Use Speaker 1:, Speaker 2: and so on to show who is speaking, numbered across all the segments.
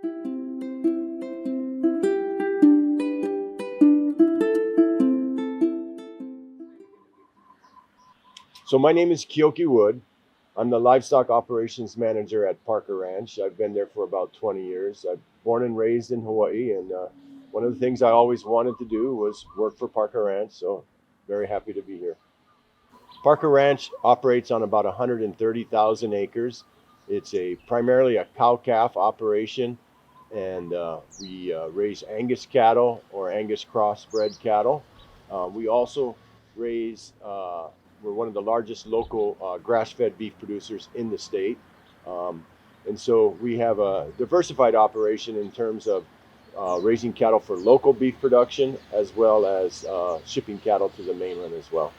Speaker 1: So my name is Keoki Wood. I'm the Livestock Operations Manager at Parker Ranch. I've been there for about 20 years. I'm born and raised in Hawaii, and one of the things I always wanted to do was work for Parker Ranch, so very happy to be here. Parker Ranch operates on about 130,000 acres. It's primarily a cow-calf operation, and we raise Angus cattle or Angus crossbred cattle. We also raise, we're one of the largest local grass-fed beef producers in the state. And so we have a diversified operation in terms of raising cattle for local beef production, as well as shipping cattle to the mainland as well.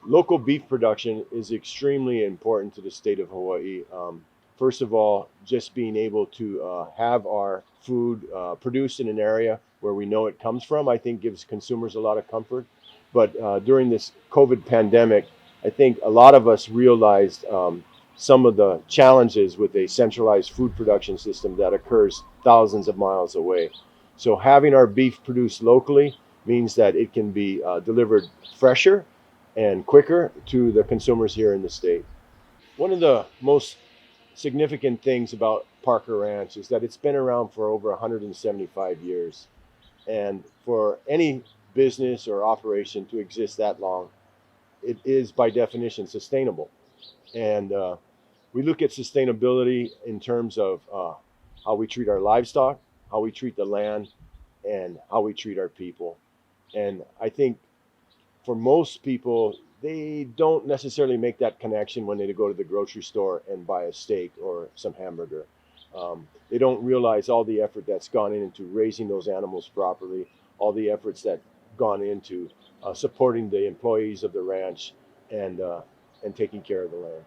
Speaker 1: Local beef production is extremely important to the state of Hawaii. First of all, just being able to have our food produced in an area where we know it comes from, I think gives consumers a lot of comfort. But during this COVID pandemic, I think a lot of us realized some of the challenges with a centralized food production system that occurs thousands of miles away. So having our beef produced locally means that it can be delivered fresher and quicker to the consumers here in the state. One of the most significant things about Parker Ranch is that it's been around for over 175 years. And for any business or operation to exist that long, it is by definition sustainable. And we look at sustainability in terms of how we treat our livestock, how we treat the land, and how we treat our people. And I think for most people, they don't necessarily make that connection when they go to the grocery store and buy a steak or some hamburger. They don't realize all the effort that's gone into raising those animals properly, all the efforts that gone into supporting the employees of the ranch and taking care of the land.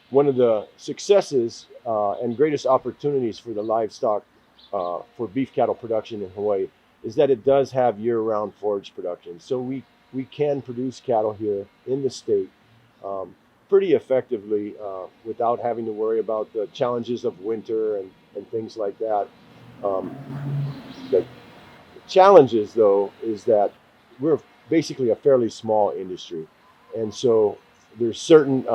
Speaker 1: One of the successes and greatest opportunities for the livestock for beef cattle production in Hawaii is that it does have year-round forage production. So we can produce cattle here in the state pretty effectively without having to worry about the challenges of winter and things like that. The challenges, though, is that we're basically a fairly small industry. And so there's certain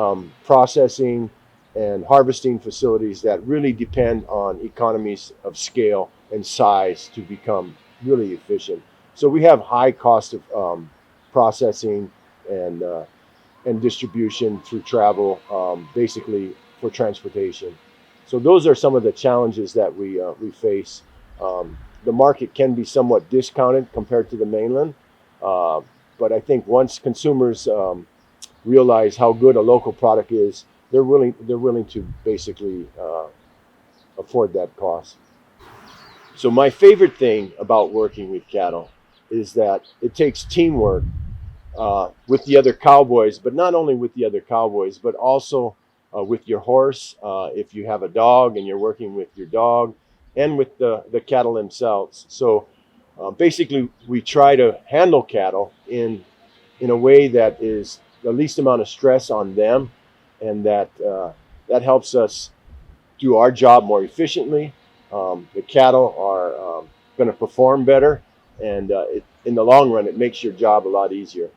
Speaker 1: processing and harvesting facilities that really depend on economies of scale and size to become really efficient. So we have high cost of processing and distribution through travel, basically for transportation. So those are some of the challenges that we face. The market can be somewhat discounted compared to the mainland, but I think once consumers realize how good a local product is, they're willing to basically afford that cost. So my favorite thing about working with cattle is that it takes teamwork with the other cowboys, but not only with the other cowboys, but also with your horse. If you have a dog and you're working with your dog, and with the cattle themselves. So basically, we try to handle cattle in a way that is the least amount of stress on them, and that helps us do our job more efficiently. The cattle are going to perform better, and in the long run, it makes your job a lot easier.